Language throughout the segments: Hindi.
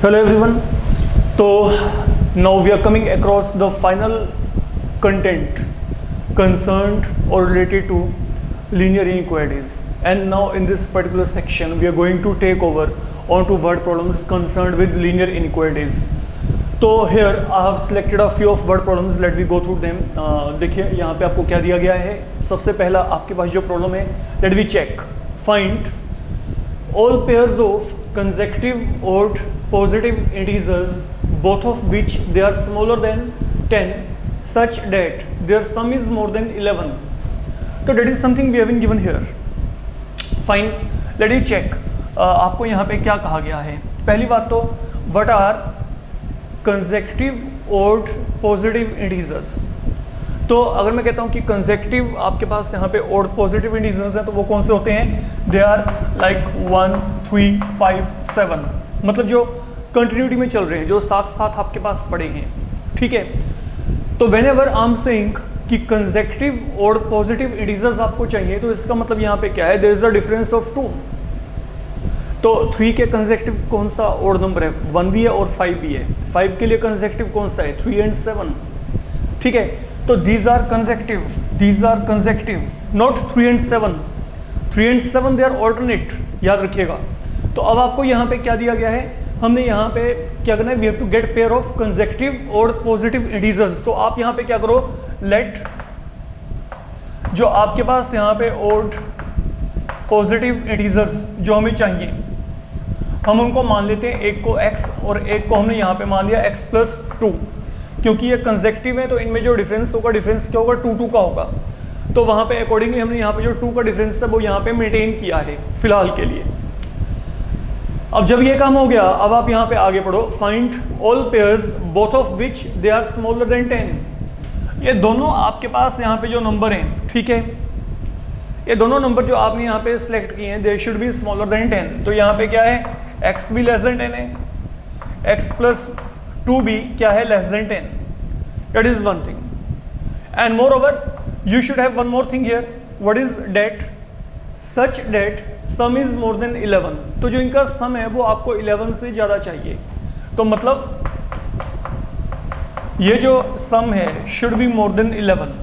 Hello everyone. So now we are coming across the final content concerned or related to linear inequalities, and now in this particular section we are going to take over onto word problems concerned with linear inequalities. तो here I have selected a few of word problems. Let me go through them. देखिए यहाँ पे आपको क्या दिया गया है. सबसे पहला आपके पास जो प्रॉब्लम है, let me check. Find all pairs of consecutive odd positive integers, both of which they are smaller than 10, such that their sum is more than 11. So that is something we have been given here. Fine. Let me check. आपको यहाँ पे क्या कहा गया है. पहली बात तो what are consecutive odd positive integers. तो अगर मैं कहता हूँ कि कंसेक्टिव आपके पास यहाँ पे ओड पॉजिटिव इंटीजर्स हैं, तो वो कौन से होते हैं? दे आर लाइक 1, 3, 5, 7, मतलब जो कंटिन्यूटी में चल रहे हैं, जो साथ साथ आपके पास पड़े हैं. ठीक है. तो whenever I am saying कि कंसेक्टिव ओड पॉजिटिव इंटीजर्स आपको चाहिए, तो इसका मतलब यहाँ पे क्या है? There is a difference of 2. तो 3 के कंसेक्टिव कौन सा ओड नंबर है? 1 भी है और 5 भी है. 5 के लिए कंसेक्टिव कौन सा है? 3 and 7. ठीक है. तो these are consecutive, not 3 and 7. 3 and 7 they are alternate, याद रखिएगा. तो अब आपको यहाँ पे क्या दिया गया है? हमने यहाँ पे क्या करना है? We have to get pair of consecutive और positive integers. तो आप यहाँ पे क्या करो? Let जो आपके पास यहाँ पे odd positive integers जो हमें चाहिए, हम उनको मान लेते हैं. एक को x और एक को हमने यहाँ पे मान लिया x+2. क्योंकि ये कंसेक्टिव है तो इनमें जो डिफरेंस होगा, डिफरेंस क्या होगा? 2 का होगा. तो वहाँ पे अकॉर्डिंगली हमने यहाँ पे जो 2 का डिफरेंस है वो यहाँ पे मेंटेन किया है फिलहाल के लिए. अब जब ये काम हो गया, अब आप यहाँ पे आगे पढ़ो. Find all pairs both of which they are smaller than 10. ये दोनों आपके पास यहाँ पे जो नंबर हैं, ठीक है, ये दोनों नंबर जो आपने यहाँ पे सिलेक्ट किए हैं, they should be smaller than 10. तो यहाँ पे क्या है? x भी लेस देन 10 है, x+2 भी क्या है? Less than 10. That is one thing. And moreover, you should have one more thing here. What is that? Such that sum is more than 11. तो जो इनका सम है वो आपको 11 से ज़्यादा चाहिए. तो मतलब ये जो सम है should be more than 11.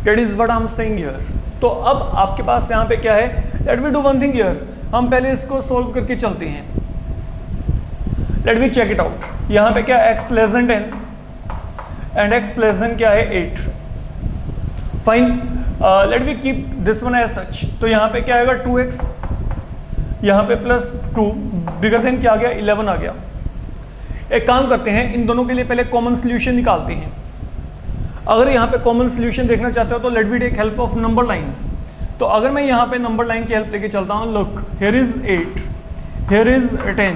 That is what I am saying here. तो अब आपके पास यहाँ पे क्या है? Let me do one thing here. हम पहले इसको सोल्व करके चलते हैं. Let me check it out. यहाँ पे क्या? x less than 10 and x less than क्या है? 8. Fine. Let we keep this one as such. तो यहाँ पे क्या आएगा? 2x, यहाँ पे +2 बिगर देन क्या आ गया? 11 आ गया. एक काम करते हैं, इन दोनों के लिए पहले कॉमन सोल्यूशन निकालते हैं. अगर यहाँ पे कॉमन सोल्यूशन देखना चाहते हो तो let we take help of number line. तो अगर मैं यहाँ पे नंबर लाइन की हेल्प लेके चलता हूँ, look, here is 8, here is 10.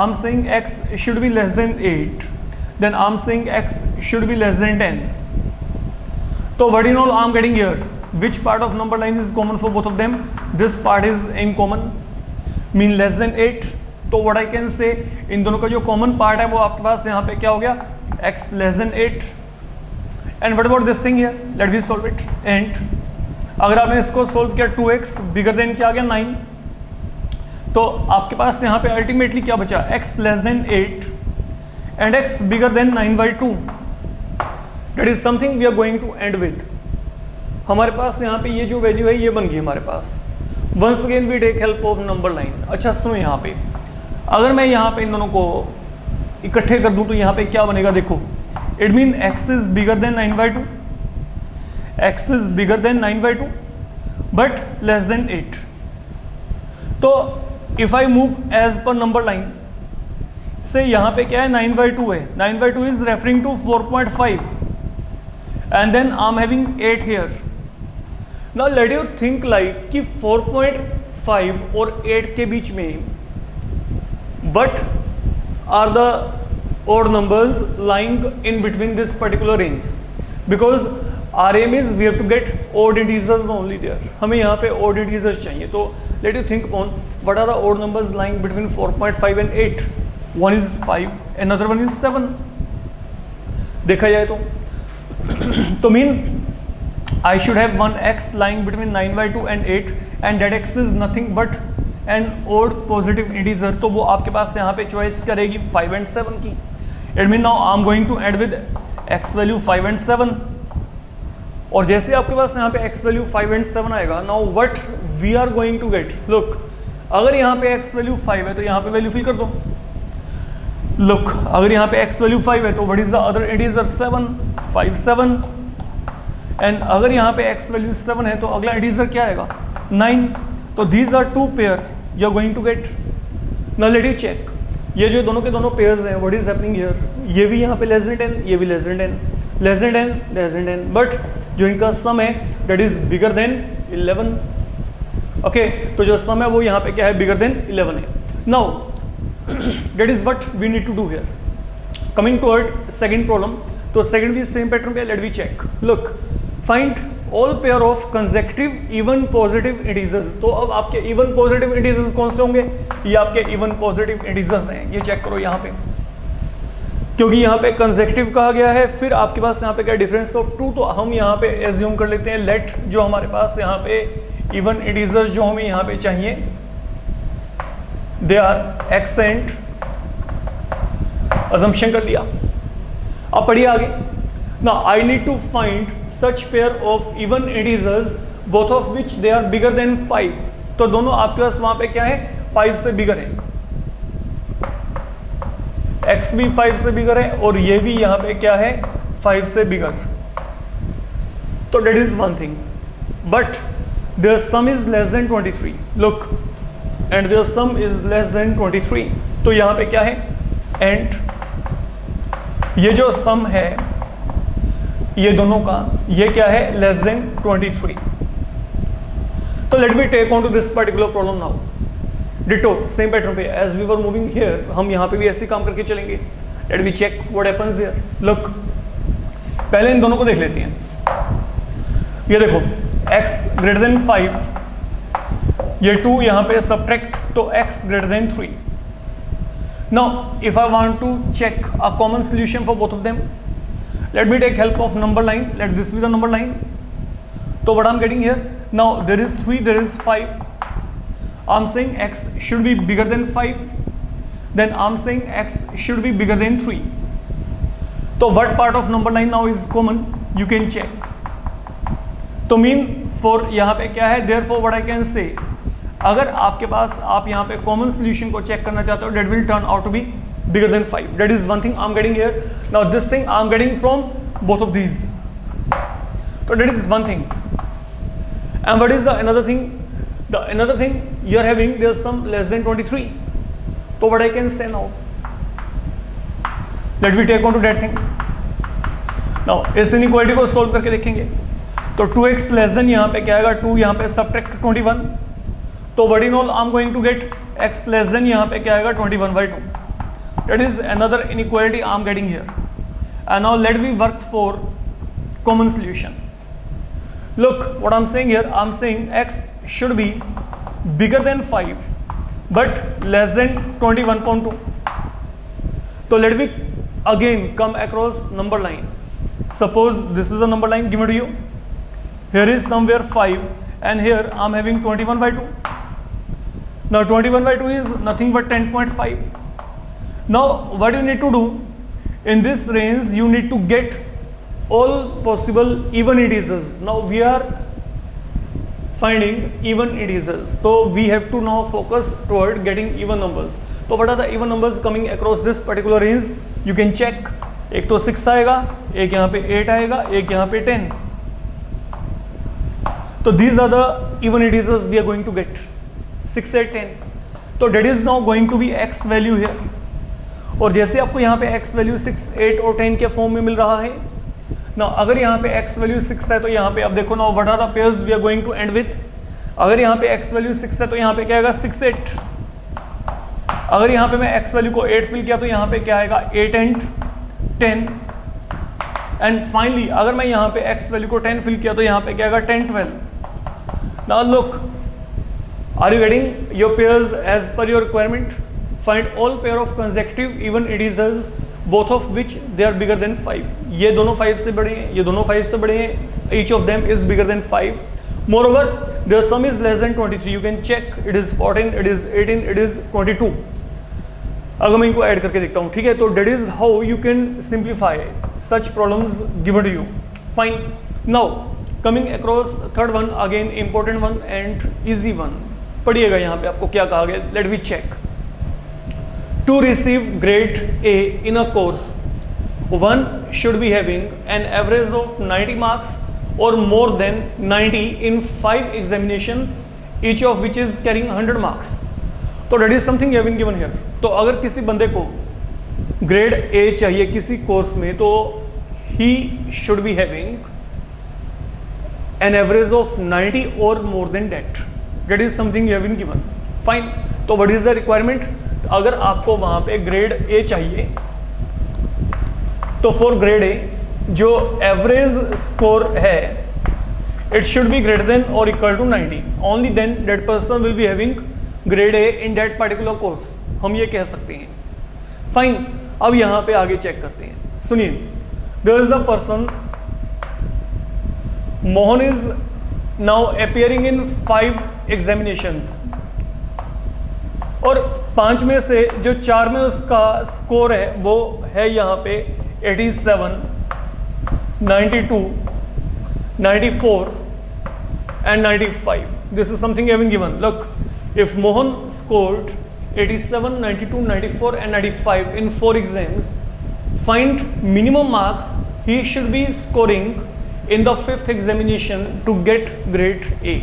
I'm saying x should be less than 8, then I'm saying x should be less than 10. So what you know I'm getting here? Which part of number line is common for both of them? This part is in common, mean less than 8. तो what I can say, इन दोनों का जो common part है वो आपके पास यहाँ पे क्या हो गया? x less than 8. And what about this thing here? Let me solve it. And अगर आपने इसको solve किया, 2x bigger than क्या आ गया? 9. तो आपके पास यहाँ पे अल्टीमेटली क्या बचा? x less than 8 and x bigger than 9/2. That is something we are going to end with. हमारे पास यहाँ पे ये जो वैल्यू है ये बन गई हमारे पास. Once again we take help of number line. अच्छा सुनो, यहाँ पे अगर मैं यहाँ पे इन दोनों को इकट्ठे कर दूँ तो यहाँ पे क्या बनेगा? देखो, it mean x is bigger than 9/2, x is bigger than 9/2 but less than 8. तो if I move as per number line, से यहाँ पे क्या है? 9/2 है. 9/2 is referring to 4.5 and then I'm having 8 here. Now let you think like कि 4.5 और 8 के बीच में what are the odd numbers lying in between this particular range? Because our aim is we have to get odd integers only there. हमें यहाँ पे odd integers चाहिए. तो let you think upon what are the odd numbers lying between 4.5 and 8. One is 5, another one is 7. देखा जाए तो mean I should have one x lying between 9/2 and 8, and that x is nothing but an odd positive integer, तो वो आपके पास यहाँ पे चॉइस करेगी 5 and 7 की। It mean now I am going to add with X value 5 and 7, और जैसे आपके पास यहाँ पे एक्स वैल्यू 5 and 7 आएगा, now what we are going to get, look अगर यहाँ पे एक्स वैल्यू 5 है तो यहाँ पे वैल्यू फिल कर दो। लुक अगर यहाँ पे एक्स वैल्यू 5 है तो what is the other integer 7, 5 7, and अगर यहाँ पे एक्स वैल्यू 7 है तो अगला इंटीजर क्या आएगा 9। तो these are two pair you are going to get. Now let you check, ये जो दोनों के दोनों पेयर्स हैं, व्हाट इज हैपनिंग हियर, ये भी यहाँ पे लेस देन 10, ये भी less than 10, less than 10, less than 10, but जो इनका सम है that is bigger than 11। Okay, तो जो सम है वो यहाँ पे क्या है, बिगर देन 11 है। Now that is what we need to do here. Coming toward second problem, तो सेकंड भी सेम पैटर्न पे, let we check. Look find all pair of consecutive even positive integers. तो अब आपके इवन पॉजिटिव इंटीजर्स कौन से होंगे, ये आपके इवन पॉजिटिव इंटीजर्स हैं, ये चेक करो यहाँ पे, क्योंकि यहाँ पे कंसेक्यूटिव कहा गया है, फिर आपके पास यहाँ पे क्या डिफरेंस ऑफ 2, तो हम यहाँ पे एज्यूम कर लेते हैं लेट जो हमारे पास यहाँ पे इवन इंटीजर जो हमें यहाँ पे चाहिए they are x and, assumption कर लिया। अब पढ़िए आगे। Now I need to find such pair of even integers both of which they are bigger than 5। तो दोनों आपके पास वहां पे क्या है, 5 से बिगर है, x भी 5 से बिगर है और ये भी यहाँ पे क्या है 5 से बिगर। तो that is one thing, but their sum is less than 23. Look, and their sum is less than 23. तो यहाँ पे क्या है, and ये जो sum है ये दोनों का, ये क्या है less than 23. तो let me take on to this particular problem now. Ditto, same pattern पे, as we were moving here, हम यहाँ पे भी ऐसे काम करके चलेंगे। Let me check what happens here. Look, पहले इन दोनों को देख लेते हैं। ये देखो, x greater than 5, ये 2 यहाँ पे subtract, तो x greater than 3. Now, if I want to check a common solution for both of them, let me take help of number line. Let this be the number line. So what I'm getting here, now there is 3, there is 5. I'm saying x should be bigger than 5. Then I'm saying x should be bigger than 3. So what part of number line now is common? You can check. तो मीन फॉर यहाँ पे क्या है, therefore what I can say, अगर आपके पास आप यहाँ पे कॉमन सोल्यूशन को चेक करना चाहते हो, that will turn out to be bigger than 5. That is one thing I'm getting here. Now this thing I'm getting from both of these. So that is one thing. And what is the another thing? The another thing you are having, there's some less than 23. So what I can say now? Let me take on to that thing. Now इस इनइक्वालिटी को सोल्व करके देखेंगे। तो 2x लेस देन यहाँ पे क्या आएगा, 2 यहाँ पे सब्ट्रैक्ट 21, तो what in all I am going to get x less than यहाँ पे क्या आएगा 21/2. That is another inequality I am getting here. And now let me work for common solution. Look what I am saying here. I am saying x should be bigger than 5 but less than 21.2. So let me again come across number line. Suppose this is the number line given to you. Here is somewhere 5 and here I am having 21/2. Now 21/2 is nothing but 10.5. Now what you need to do, in this range you need to get all possible even integers. Now we are finding even integers, so we have to now focus toward getting even numbers. So what are the even numbers coming across this particular range? You can check. एक तो 6 आएगा, एक यहाँ पे 8 आएगा, एक यहाँ पे 10. तो these are the even integers we are going to get, 6 8 10. तो that is now going to be x value here. और जैसे आपको यहाँ पे x वैल्यू 6 8 और 10 के फॉर्म में मिल रहा है ना, अगर यहाँ पे x वैल्यू 6 है तो यहाँ पे अब देखो ना, what are the pairs we are going to end with. अगर यहाँ पे x वैल्यू 6 है तो यहाँ पे क्या आएगा 6 8। अगर यहाँ पे मैं x वैल्यू को 8 फिल किया तो यहाँ पे क्या आएगा 8 and 10। एंड फाइनली अगर मैं यहाँ पे x वैल्यू को 10 फिल किया तो यहाँ पे क्या आएगा 10 12। Now look, are you getting your pairs as per your requirement? Find all pair of consecutive even integers both of which they are bigger than 5. ये दोनों 5 से बड़े हैं, ये दोनों 5 से बड़े हैं, each of them is bigger than 5. Moreover, their sum is less than 23, you can check it is 14, it is 18, it is 22. अगर मैं इनको ऐड करके देखता हूँ, ठीक है, तो that is how you can simplify such problems given to you. Fine. Now coming across third one, again important one and easy one. पढ़िएगा यहाँ पे आपको क्या कहा गया. Let me check. To receive grade A in a course, one should be having an average of 90 marks or more than 90 in 5 examination, each of which is carrying 100 marks. तो that is something you have been given here. तो अगर किसी बंदे को ग्रेड A चाहिए किसी कोर्स में, तो he should be having an average of 90 or more than that. That is something you have been given. Fine. तो what is the requirement? अगर आपको वहाँ पे ग्रेड A चाहिए, तो फॉर ग्रेड A जो एवरेज स्कोर है, it should be greater than और equal to 90. Only then that person will be having grade A in that particular course, हम ये कह सकते हैं. फाइन. अब यहाँ पे आगे चेक करते हैं. सुनिए, there is a person Mohan is now appearing in 5 examinations, और 5 में से जो 4 में उसका स्कोर है वो है यहाँ पे 87, 92, 94 and 95. This is something you have been given. Look, if Mohan scored 87, 92, 94 and 95 in 4 exams, find minimum marks he should be scoring in the 5th examination to get grade A.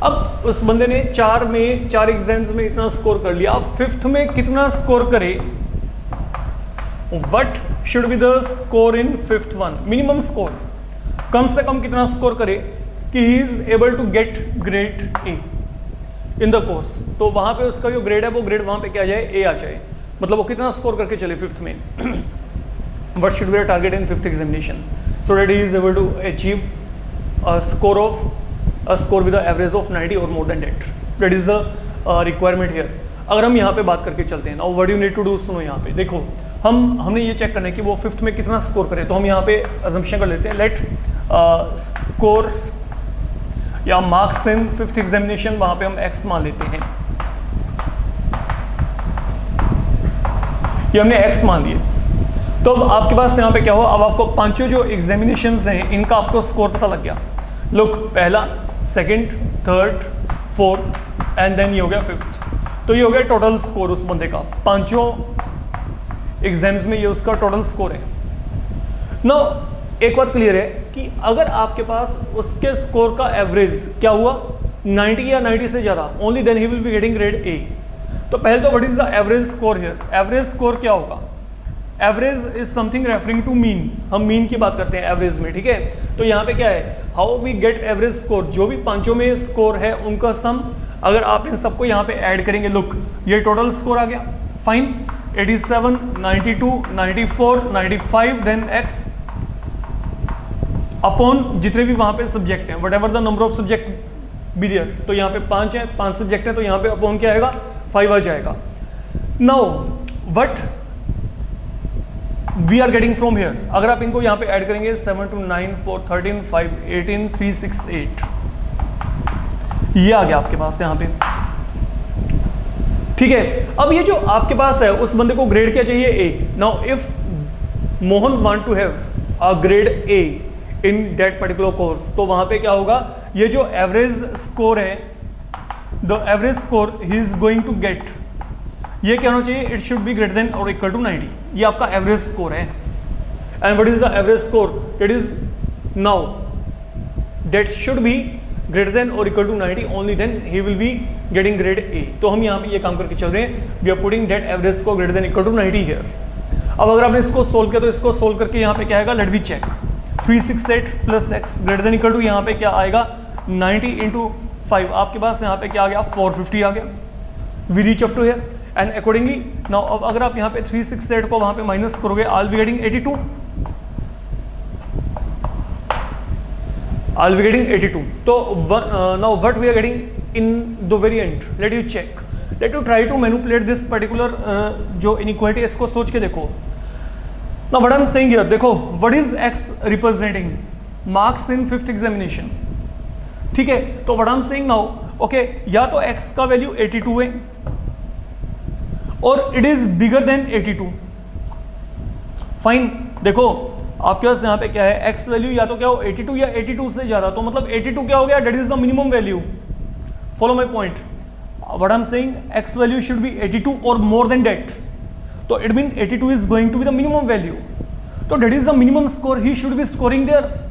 अब उस बंदे ने 4 एग्जाम्स में इतना स्कोर कर लिया, अब 5th में कितना स्कोर करे? What should be the score in 5th one? Minimum score, कम से कम कितना स्कोर करे कि he is able to get grade A in the course. तो वहाँ पे उसका जो ग्रेड है वो ग्रेड वहाँ पे क्या आ जाए? A आ जाए. मतलब वो कितना स्कोर करके चले 5th में? What should be the target in 5th examination so that he is able to achieve a score with the average of 90 or more than that. That is the requirement here. अगर हम यहाँ पे बात करके चलते हैं, now what you need to do, सुनो यहाँ पे देखो, हमने ये चेक करना है कि वो 5th में कितना स्कोर करे. तो हम यहाँ पे assumption कर लेते हैं, let score या मार्क्स इन 5th एग्जामिनेशन, वहाँ पे हम x मान लेते हैं. ये हमने x मान लिए. तो अब आपके पास यहाँ पे क्या हो, अब आपको 5 जो एग्जामिनेशंस हैं इनका आपको स्कोर पता लग गया. लुक, पहला, second, third, fourth and then ये हो गया 5th. तो ये हो गया टोटल स्कोर उस बंदे का 5 एग्जाम्स में, ये उसका टोटल स्कोर है. नाउ एक बात क्लियर है कि अगर आपके पास उसके स्कोर का एवरेज क्या हुआ 90 या 90 से ज़्यादा, only then he will be getting grade A. तो पहले तो what is the average score here? Average score क्या होगा? Average is something referring to mean. हम मीन की बात करते हैं एवरेज में, ठीक है. तो यहाँ पे क्या है, how we get average score? जो भी 5 में स्कोर है उनका सम, अगर आप इन सबको यहाँ पे ऐड करेंगे, लुक ये टोटल स्कोर आ गया. फाइन. 87, 92, 94, 95 देन x अपॉन जितने भी वहाँ पे सब्जेक्ट हैं, whatever the number of subject be there. तो यहाँ पे 5 है, 5 सब्जेक्ट है, तो यहाँ पे अपॉन क्या आएगा? 5 आ जाएगा. Now what we are getting from here, अगर आप इनको यहाँ पे ऐड करेंगे 7 2 9 4 13 5 18 3 6 8, ये आ गया आपके पास यहाँ पे, ठीक है. अब ये जो आपके पास है उस बंदे को ग्रेड क्या चाहिए? A. Now if Mohan want to have a grade A in that particular course, तो वहां पे क्या होगा, ये जो एवरेज स्कोर है, the average score he is going to get, ये क्या होना चाहिए? It should be greater than और इक्वल टू 90. ये आपका एवरेज स्कोर है. And what is the average score? It is now that should be greater than और equal to 90, only then he will be getting grade A. तो हम यहाँ पे ये काम करके चल रहे हैं, we are putting that average score greater than equal to 90 here. अब अगर आपने इसको सोल्व किया तो इसको सोल्व करके यहाँ पे क्या आएगा? Let we check. 368 plus x greater than equal to यहाँ पे क्या आएगा? 90 इंटू 5. आपके पास यहाँ पे क्या आ गया? 450 आ गया. We reach up to here and accordingly now अब अगर आप यहाँ पे 368 को वहाँ पे माइनस करोगे, I will be getting 82. I'll be getting 82. So now what we are getting in the very end? Let you check. Let you try to manipulate this particular जो inequality, इसको सोच के देखो. Now what I'm saying here, देखो what is x representing? Marks in 5th examination. ठीक है, तो what I am saying now, okay, या तो x का वैल्यू 82 है और it is bigger than 82। Fine, देखो आपके पास यहाँ पे क्या है, x वैल्यू या तो क्या हो 82 या 82 से ज्यादा, तो मतलब 82 क्या हो गया, that is the minimum value. Follow my point, what I am saying, x value should be 82 और मोर देन दैट, तो it mean 82 is going to be the minimum value, तो that is the minimum score he should be scoring there.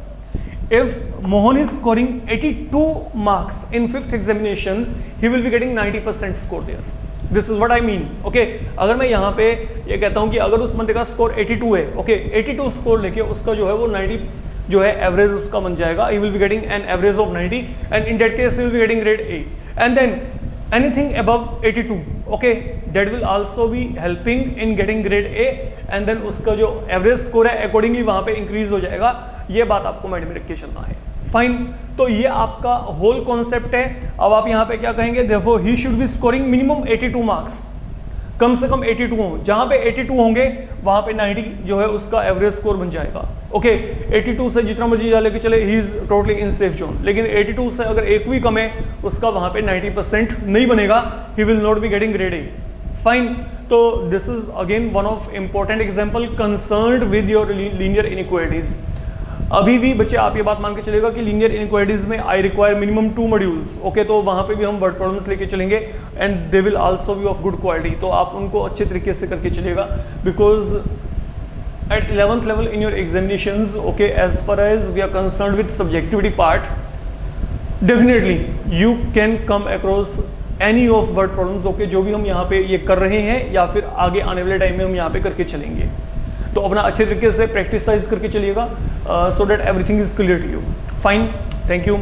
If Mohan is scoring 82 marks in 5th examination, he will be getting 90% score there. This is what I mean. Okay, अगर मैं यहाँ पे ये कहता हूँ कि अगर उस बंदे का स्कोर 82 है, okay, 82 स्कोर लेके उसका जो है वो 90 जो है एवरेज उसका बन जाएगा, he will be getting an average of 90 and in that case he will be getting grade A. And then anything above 82, okay, that will also be helping in getting grade A and then उसका जो एवरेज स्कोर है अकॉर्डिंगली वहाँ पे इंक्रीज हो जाएगा। ये बात आपको माइंड में रख के चलना है। फाइन, तो ये आपका होल कॉन्सेप्ट है। अब आप यहाँ पे क्या कहेंगे, therefore he should be scoring minimum 82 marks, कम से कम 82 हो, जहाँ पे 82 होंगे वहाँ पे 90 जो है उसका एवरेज स्कोर बन जाएगा। ओके, 82 से जितना मर्जी जा लेके चले, he is totally in safe zone, लेकिन 82 से अगर एक भी कम है उसका वहाँ पे 90% नहीं बनेगा, he will not be getting grade A. Fine, तो this is again one of important example concerned with your linear inequalities. अभी भी बच्चे आप ये बात मान के चलेगा कि लीनियर इनइक्वालिटीज में I require minimum 2 modules, okay, तो वहाँ पे भी हम वर्ड प्रॉब्लम्स लेके चलेंगे and they will also be of good quality, तो आप उनको अच्छे तरीके से करके चलेगा, because at 11th level in your examinations, okay, as far as we are concerned with subjectivity part, definitely you can come across any of word problems, okay, जो भी हम यहाँ पे ये कर रहे हैं या फिर आगे आने वाले टाइम में हम यहाँ पे करके चलेंगे। तो अपना अच्छे तरीके से प्रैक्टिसाइज करके चलिएगा, so that everything is clear to you. Fine, thank you.